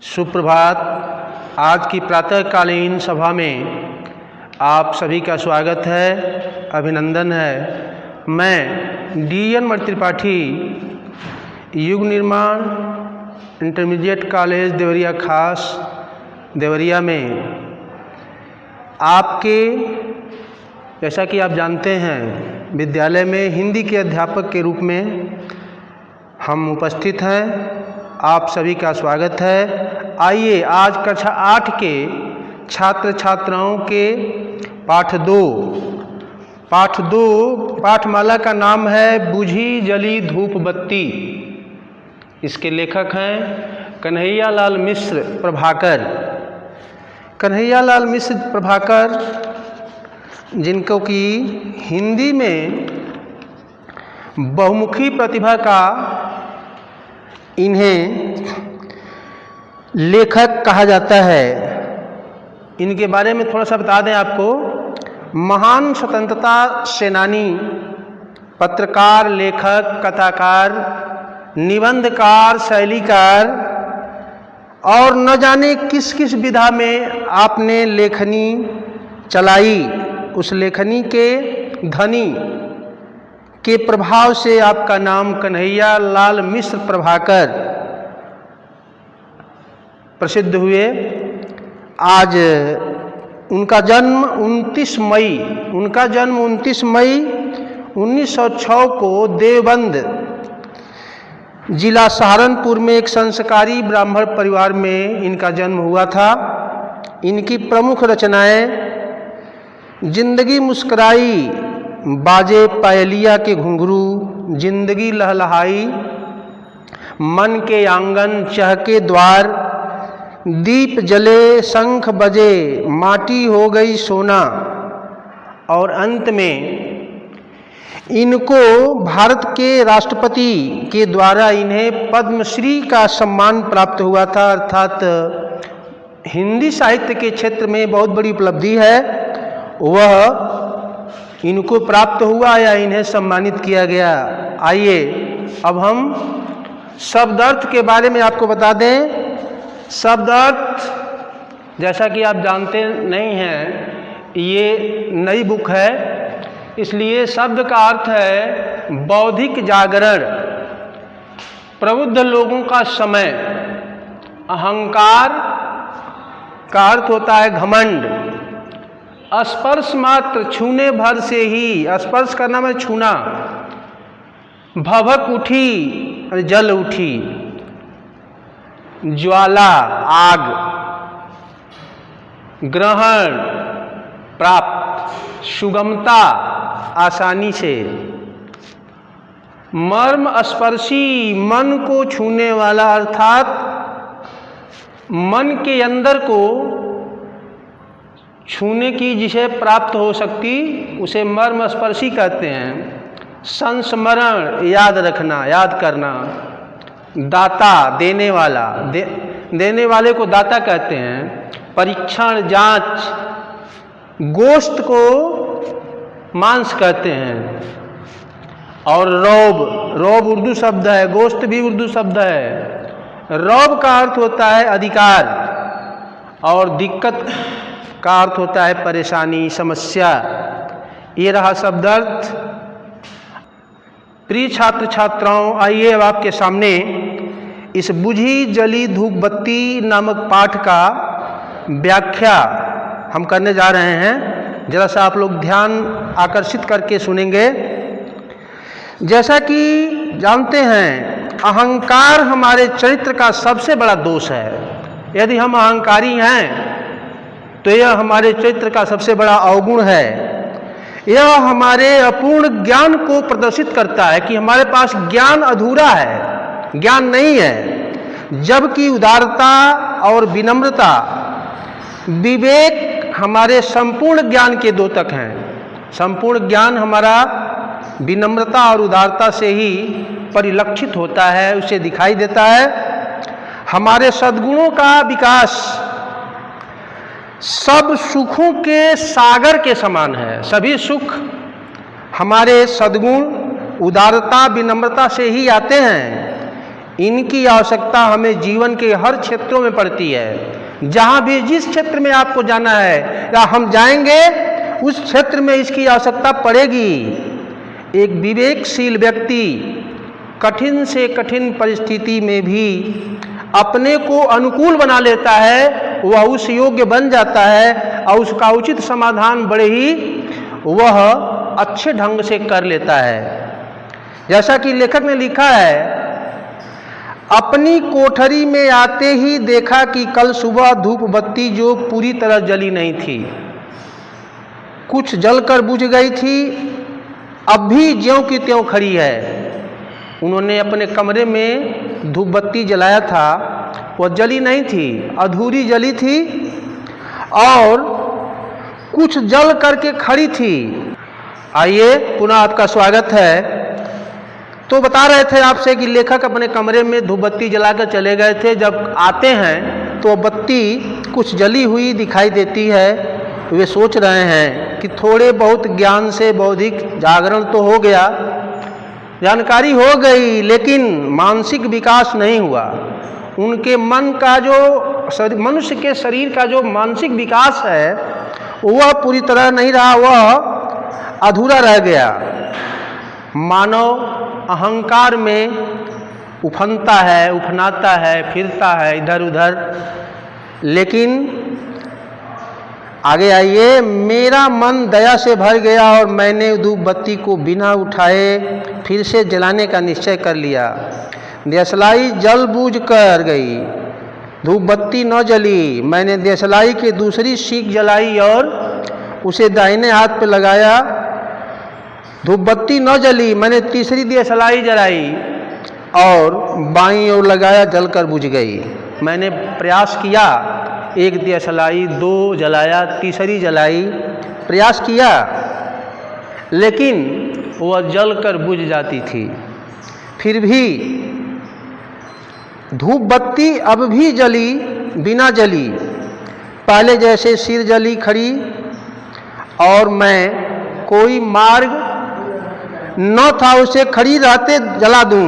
सुप्रभात। आज की प्रातःकालीन सभा में आप सभी का स्वागत है, अभिनंदन है। मैं डी.एन. त्रिपाठी, युग निर्माण इंटरमीडिएट कॉलेज देवरिया खास देवरिया में आपके, जैसा कि आप जानते हैं, विद्यालय में हिंदी के अध्यापक के रूप में हम उपस्थित हैं। आप सभी का स्वागत है। आइए आज कक्षा 8 के छात्र छात्राओं के पाठमाला का नाम है बुझी जली धूप बत्ती। इसके लेखक हैं कन्हैयालाल मिश्र प्रभाकर। कन्हैयालाल मिश्र प्रभाकर, जिनको कि हिंदी में बहुमुखी प्रतिभा का इन्हें लेखक कहा जाता है। इनके बारे में थोड़ा सा बता दें आपको। महान स्वतंत्रता सेनानी, पत्रकार, लेखक, कथाकार, निबंधकार, शैलीकार और न जाने किस किस विधा में आपने लेखनी चलाई। उस लेखनी के धनी के प्रभाव से आपका नाम कन्हैयालाल मिश्र प्रभाकर प्रसिद्ध हुए। आज उनका जन्म 29 मई 1906 को देवबंद जिला सहारनपुर में एक संस्कारी ब्राह्मण परिवार में इनका जन्म हुआ था। इनकी प्रमुख रचनाएं जिंदगी मुस्कुराई, बाजे पायलिया के घुंघरू, जिंदगी लहलहाई, मन के आंगन, चहके द्वार, दीप जले, शंख बजे, माटी हो गई सोना और अंत में इनको भारत के राष्ट्रपति के द्वारा इन्हें पद्मश्री का सम्मान प्राप्त हुआ था। अर्थात हिंदी साहित्य के क्षेत्र में बहुत बड़ी उपलब्धि है, वह इनको प्राप्त हुआ या इन्हें सम्मानित किया गया। आइए अब हम शब्दार्थ के बारे में आपको बता दें। शब्दार्थ, जैसा कि आप जानते नहीं हैं, ये नई बुक है, इसलिए शब्द का अर्थ है बौद्धिक जागरण, प्रबुद्ध लोगों का समय। अहंकार का अर्थ होता है घमंड। स्पर्श मात्र, छूने भर से ही, स्पर्श करना मतलब छूना। भभक उठी, जल उठी। ज्वाला, आग। ग्रहण, प्राप्त। सुगमता, आसानी से। मर्म स्पर्शी, मन को छूने वाला, अर्थात मन के अंदर को छूने की जिसे प्राप्त हो सकती, उसे मर्म स्पर्शी कहते हैं। संस्मरण, याद रखना, याद करना। दाता, देने वाला, देने वाले को दाता कहते हैं। परीक्षण, जांच। गोश्त को मांस कहते हैं। और रौब उर्दू शब्द है, गोश्त भी उर्दू शब्द है। रौब का अर्थ होता है अधिकार और दिक्कत का अर्थ होता है परेशानी, समस्या। ये रहा शब्दार्थ। प्रिय छात्र छात्राओं, आइए अब आपके सामने इस बुझी जली धूप बत्ती नामक पाठ का व्याख्या हम करने जा रहे हैं। जरा सा आप लोग ध्यान आकर्षित करके सुनेंगे। जैसा कि जानते हैं, अहंकार हमारे चरित्र का सबसे बड़ा दोष है। यदि हम अहंकारी हैं तो यह हमारे चरित्र का सबसे बड़ा अवगुण है। यह हमारे अपूर्ण ज्ञान को प्रदर्शित करता है कि हमारे पास ज्ञान अधूरा है, ज्ञान नहीं है। जबकि उदारता और विनम्रता, विवेक हमारे संपूर्ण ज्ञान के द्योतक हैं। संपूर्ण ज्ञान हमारा विनम्रता और उदारता से ही परिलक्षित होता है, उसे दिखाई देता है। हमारे सद्गुणों का विकास सब सुखों के सागर के समान है। सभी सुख हमारे सद्गुण, उदारता, विनम्रता से ही आते हैं। इनकी आवश्यकता हमें जीवन के हर क्षेत्रों में पड़ती है। जहाँ भी जिस क्षेत्र में आपको जाना है या हम जाएंगे उस क्षेत्र में इसकी आवश्यकता पड़ेगी। एक विवेकशील व्यक्ति कठिन से कठिन परिस्थिति में भी अपने को अनुकूल बना लेता है, वह उस योग्य बन जाता है और उसका उचित समाधान बड़े ही वह अच्छे ढंग से कर लेता है। जैसा कि लेखक ने लिखा है, अपनी कोठरी में आते ही देखा कि कल सुबह धूप बत्ती जो पूरी तरह जली नहीं थी, कुछ जलकर बुझ गई थी, अब भी ज्यों की त्यों खड़ी है। उन्होंने अपने कमरे में धूप बत्ती जलाया था, वह जली नहीं थी, अधूरी जली थी और कुछ जल करके खड़ी थी। आइए पुनः आपका स्वागत है। तो बता रहे थे आपसे कि लेखक अपने कमरे में धूप बत्ती जलाकर चले गए थे। जब आते हैं तो बत्ती कुछ जली हुई दिखाई देती है। वे सोच रहे हैं कि थोड़े बहुत ज्ञान से बौद्धिक जागरण तो हो गया, जानकारी हो गई, लेकिन मानसिक विकास नहीं हुआ। उनके मन का जो मनुष्य के शरीर का जो मानसिक विकास है वह पूरी तरह नहीं रहा, वह अधूरा रह गया। मानव अहंकार में उफनता है, उफनाता है, फिरता है इधर उधर। लेकिन आगे आइए, मेरा मन दया से भर गया और मैंने धूप बत्ती को बिना उठाए फिर से जलाने का निश्चय कर लिया। देशलाई जल बूझ कर गई, धूप बत्ती न जली। मैंने देशलाई की दूसरी सीख जलाई और उसे दाहिने हाथ पे लगाया, धूप बत्ती न जली। मैंने तीसरी देशलाई जलाई और बाईं ओर लगाया, जलकर बुझ गई। मैंने प्रयास किया, एक देशलाई, दो जलाया, तीसरी जलाई, प्रयास किया, लेकिन वह जलकर बुझ जाती थी। फिर भी धूप बत्ती अब भी जली, बिना जली, पहले जैसे सिर जली खड़ी, और मैं कोई मार्ग न था उसे खड़ी रहते जला दूं।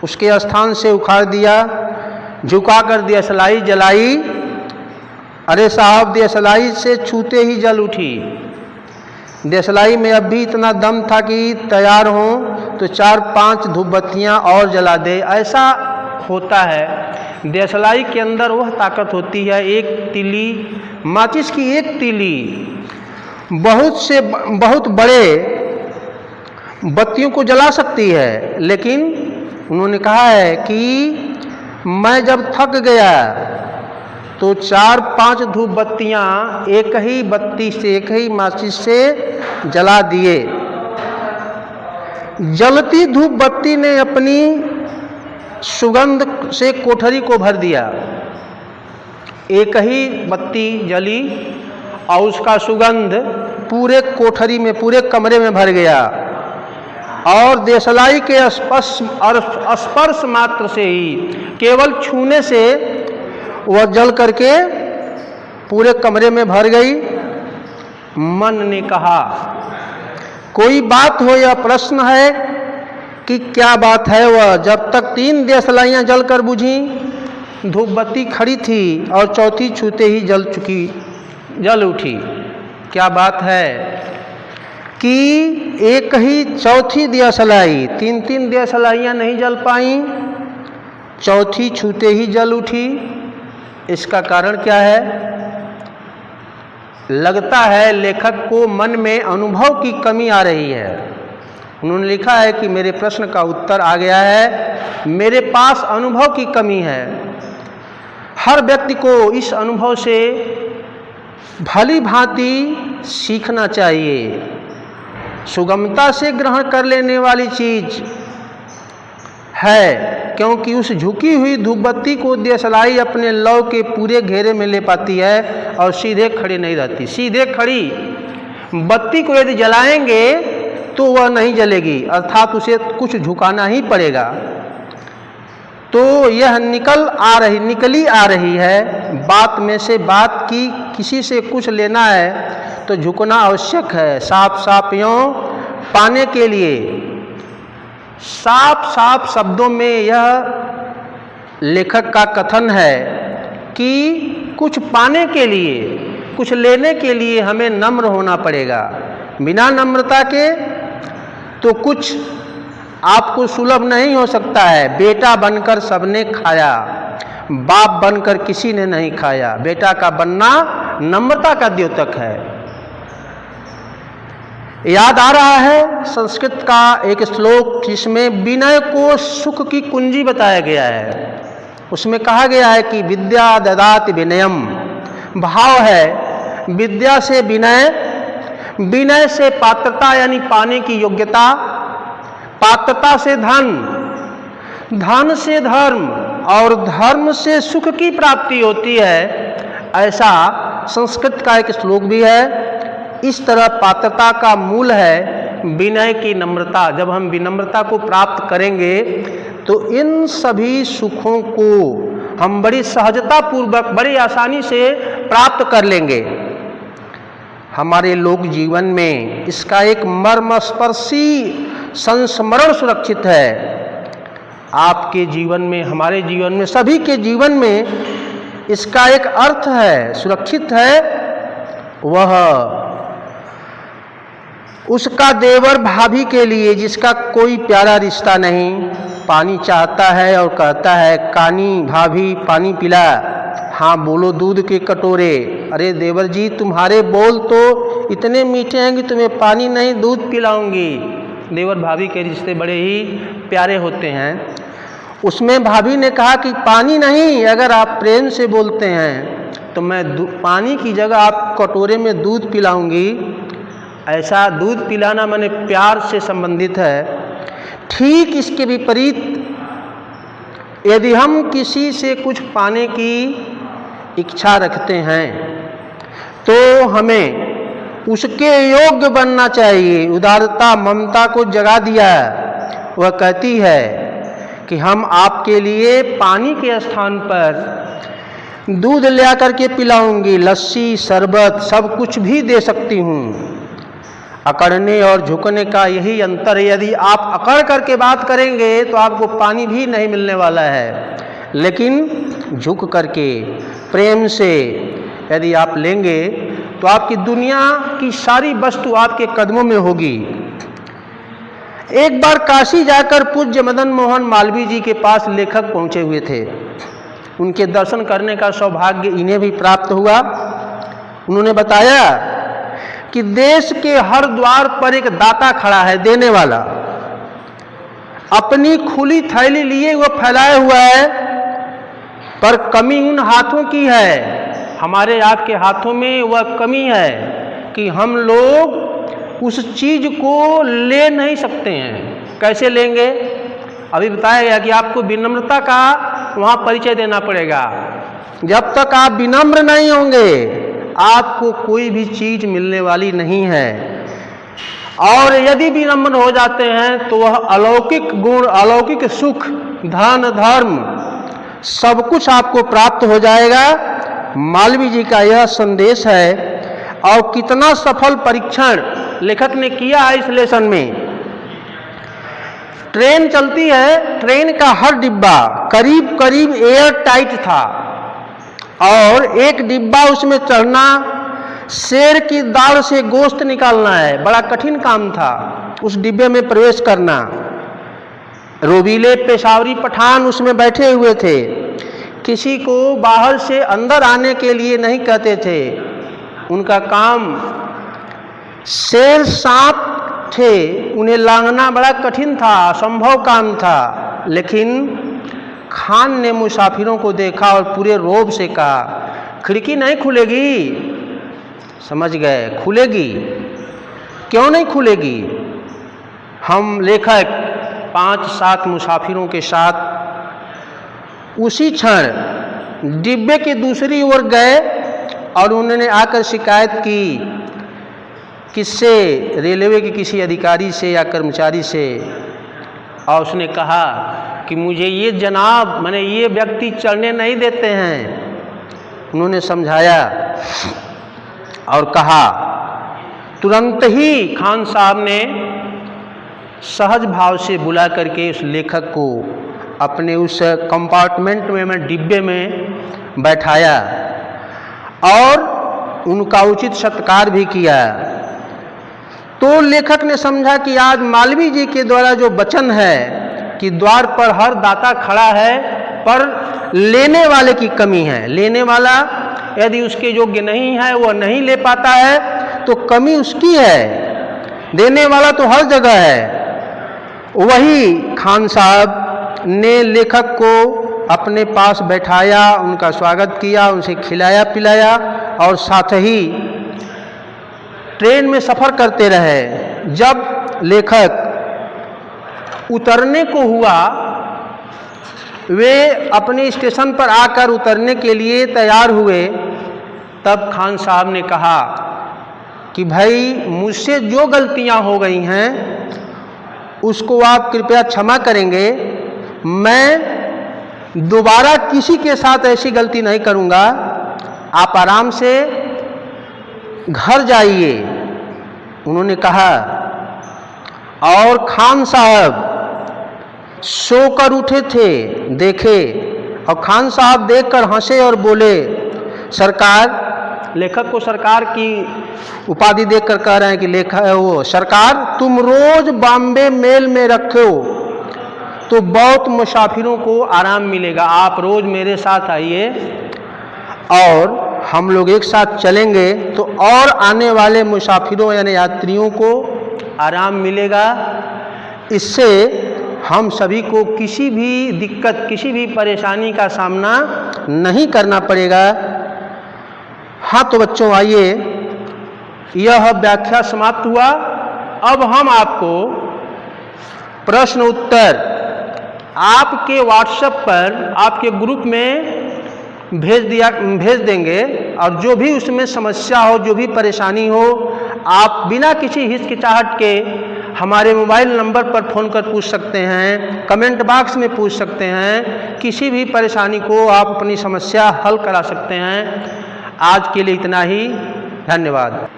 उसके स्थान से उखाड़ दिया, झुकाकर देशलाई जलाई। अरे साहब, देशलाई से छूते ही जल उठी। देशलाई में अब भी इतना दम था कि तैयार हों तो 4-5 धूप बत्तियाँ और जला दे। ऐसा होता है, देशलाई के अंदर वह ताकत होती है। एक तीली, माचिस की एक तीली बहुत बड़े बत्तियों को जला सकती है। लेकिन उन्होंने कहा है कि मैं जब थक गया तो 4-5 धूप बत्तियाँ एक ही बत्ती से, एक ही माचिस से जला दिए। जलती धूप बत्ती ने अपनी सुगंध से कोठरी को भर दिया। एक ही बत्ती जली और उसका सुगंध पूरे कोठरी में, पूरे कमरे में भर गया। और देशलाई के स्पर्श मात्र से ही, केवल छूने से वह जल करके पूरे कमरे में भर गई। मन ने कहा, कोई बात हो या प्रश्न है कि क्या बात है वह? जब तक 3 देशलाइयाँ जलकर बुझी, धूप बत्ती खड़ी थी और चौथी छूते ही जल उठी। क्या बात है कि एक ही चौथी देशलाई, 3-3 देशलाइयाँ नहीं जल पाई, चौथी छूते ही जल उठी। इसका कारण क्या है? लगता है लेखक को मन में अनुभव की कमी आ रही है। उन्होंने लिखा है कि मेरे प्रश्न का उत्तर आ गया है, मेरे पास अनुभव की कमी है। हर व्यक्ति को इस अनुभव से भली भांति सीखना चाहिए। सुगमता से ग्रहण कर लेने वाली चीज है, क्योंकि उस झुकी हुई धूप बत्ती को देशलाई अपने लौ के पूरे घेरे में ले पाती है और सीधे खड़ी नहीं रहती। सीधे खड़ी बत्ती को यदि जलाएंगे तो वह नहीं जलेगी, अर्थात उसे कुछ झुकाना ही पड़ेगा। तो यह निकली आ रही है। बात में से बात की किसी से कुछ लेना है तो झुकना आवश्यक है। साफ यूं पाने के लिए साफ साफ शब्दों में यह लेखक का कथन है कि कुछ पाने के लिए, कुछ लेने के लिए हमें नम्र होना पड़ेगा। बिना नम्रता के तो कुछ आपको सुलभ नहीं हो सकता है। बेटा बनकर सबने खाया, बाप बनकर किसी ने नहीं खाया। बेटा का बनना नम्रता का द्योतक है। याद आ रहा है संस्कृत का एक श्लोक जिसमें विनय को सुख की कुंजी बताया गया है। उसमें कहा गया है कि विद्या ददाति विनयम। भाव है विद्या से विनय, विनय से पात्रता यानी पाने की योग्यता, पात्रता से धन, धन से धर्म और धर्म से सुख की प्राप्ति होती है। ऐसा संस्कृत का एक श्लोक भी है। इस तरह पात्रता का मूल है विनय की नम्रता। जब हम विनम्रता को प्राप्त करेंगे तो इन सभी सुखों को हम बड़ी सहजता पूर्वक, बड़ी आसानी से प्राप्त कर लेंगे। हमारे लोक जीवन में इसका एक मर्मस्पर्शी संस्मरण सुरक्षित है। आपके जीवन में, हमारे जीवन में, सभी के जीवन में इसका एक अर्थ है, सुरक्षित है। वह उसका देवर भाभी के लिए जिसका कोई प्यारा रिश्ता नहीं, पानी चाहता है और कहता है कानी भाभी पानी पिला। हाँ बोलो दूध के कटोरे। अरे देवर जी तुम्हारे बोल तो इतने मीठे हैं कि तुम्हें पानी नहीं दूध पिलाऊंगी। देवर भाभी के रिश्ते बड़े ही प्यारे होते हैं। उसमें भाभी ने कहा कि पानी नहीं, अगर आप प्रेम से बोलते हैं तो मैं पानी की जगह आप कटोरे में दूध पिलाऊंगी। ऐसा दूध पिलाना माने प्यार से संबंधित है। ठीक इसके विपरीत यदि हम किसी से कुछ पाने की इच्छा रखते हैं तो हमें उसके योग्य बनना चाहिए। उदारता ममता को जगा दिया। वह कहती है कि हम आपके लिए पानी के स्थान पर दूध ले आकर के पिलाऊंगी, लस्सी शरबत सब कुछ भी दे सकती हूँ। अकड़ने और झुकने का यही अंतर है। यदि आप अकड़ करके बात करेंगे तो आपको पानी भी नहीं मिलने वाला है, लेकिन झुक करके प्रेम से यदि आप लेंगे तो आपकी दुनिया की सारी वस्तु आपके कदमों में होगी। एक बार काशी जाकर पूज्य मदन मोहन मालवीय जी के पास लेखक पहुंचे हुए थे। उनके दर्शन करने का सौभाग्य इन्हें भी प्राप्त हुआ। उन्होंने बताया कि देश के हर द्वार पर एक दाता खड़ा है, देने वाला, अपनी खुली थैली लिए वो फैलाया हुआ है, पर कमी उन हाथों की है। हमारे आपके हाथों में वह कमी है कि हम लोग उस चीज को ले नहीं सकते हैं। कैसे लेंगे? अभी बताया गया कि आपको विनम्रता का वहाँ परिचय देना पड़ेगा। जब तक आप विनम्र नहीं होंगे आपको कोई भी चीज मिलने वाली नहीं है। और यदि विनम्र हो जाते हैं तो वह अलौकिक गुण, अलौकिक सुख, धन धर्म सब कुछ आपको प्राप्त हो जाएगा। मालवीय जी का यह संदेश है। और कितना सफल परीक्षण लेखक ने किया है इस लेसन में। ट्रेन चलती है, ट्रेन का हर डिब्बा करीब करीब एयर टाइट था और एक डिब्बा उसमें चढ़ना, शेर की दाढ़ से गोश्त निकालना है, बड़ा कठिन काम था उस डिब्बे में प्रवेश करना। रोबीले पेशावरी पठान उसमें बैठे हुए थे, किसी को बाहर से अंदर आने के लिए नहीं कहते थे। उनका काम, शेर सांप थे, उन्हें लांघना बड़ा कठिन था, असंभव काम था। लेकिन खान ने मुसाफिरों को देखा और पूरे रोब से कहा खिड़की नहीं खुलेगी। समझ गए, खुलेगी। क्यों नहीं खुलेगी? हम लेखक 5-7 मुसाफिरों के साथ उसी क्षण डिब्बे की दूसरी ओर गए और उन्होंने आकर शिकायत की किससे? रेलवे के किसी अधिकारी से या कर्मचारी से। और उसने कहा कि मुझे ये जनाब, माने ये व्यक्ति चढ़ने नहीं देते हैं। उन्होंने समझाया और कहा। तुरंत ही खान साहब ने सहज भाव से बुला करके उस लेखक को अपने उस कंपार्टमेंट में डिब्बे में बैठाया और उनका उचित सत्कार भी किया। तो लेखक ने समझा कि आज मालवीय जी के द्वारा जो वचन है कि द्वार पर हर दाता खड़ा है पर लेने वाले की कमी है, लेने वाला यदि उसके योग्य नहीं है, वह नहीं ले पाता है तो कमी उसकी है, देने वाला तो हर जगह है। वही खान साहब ने लेखक को अपने पास बैठाया, उनका स्वागत किया, उनसे खिलाया पिलाया और साथ ही ट्रेन में सफ़र करते रहे। जब लेखक उतरने को हुआ, वे अपने स्टेशन पर आकर उतरने के लिए तैयार हुए, तब खान साहब ने कहा कि भाई मुझसे जो गलतियां हो गई हैं उसको आप कृपया क्षमा करेंगे, मैं दोबारा किसी के साथ ऐसी गलती नहीं करूंगा, आप आराम से घर जाइए। उन्होंने कहा और खान साहब सोकर उठे थे, देखे और खान साहब देखकर हंसे और बोले, सरकार, लेखक को सरकार की उपाधि देकर कह रहे हैं कि लेखक वो सरकार, तुम रोज बॉम्बे मेल में रखो तो बहुत मुसाफिरों को आराम मिलेगा, आप रोज मेरे साथ आइए और हम लोग एक साथ चलेंगे तो और आने वाले मुसाफिरों यानी यात्रियों को आराम मिलेगा। इससे हम सभी को किसी भी दिक्कत, किसी भी परेशानी का सामना नहीं करना पड़ेगा। हाँ तो बच्चों, आइए, यह व्याख्या समाप्त हुआ। अब हम आपको प्रश्न उत्तर आपके व्हाट्सएप पर, आपके ग्रुप में भेज देंगे और जो भी उसमें समस्या हो, जो भी परेशानी हो, आप बिना किसी हिचकिचाहट के हमारे मोबाइल नंबर पर फ़ोन कर पूछ सकते हैं, कमेंट बॉक्स में पूछ सकते हैं, किसी भी परेशानी को आप अपनी समस्या हल करा सकते हैं। आज के लिए इतना ही, धन्यवाद।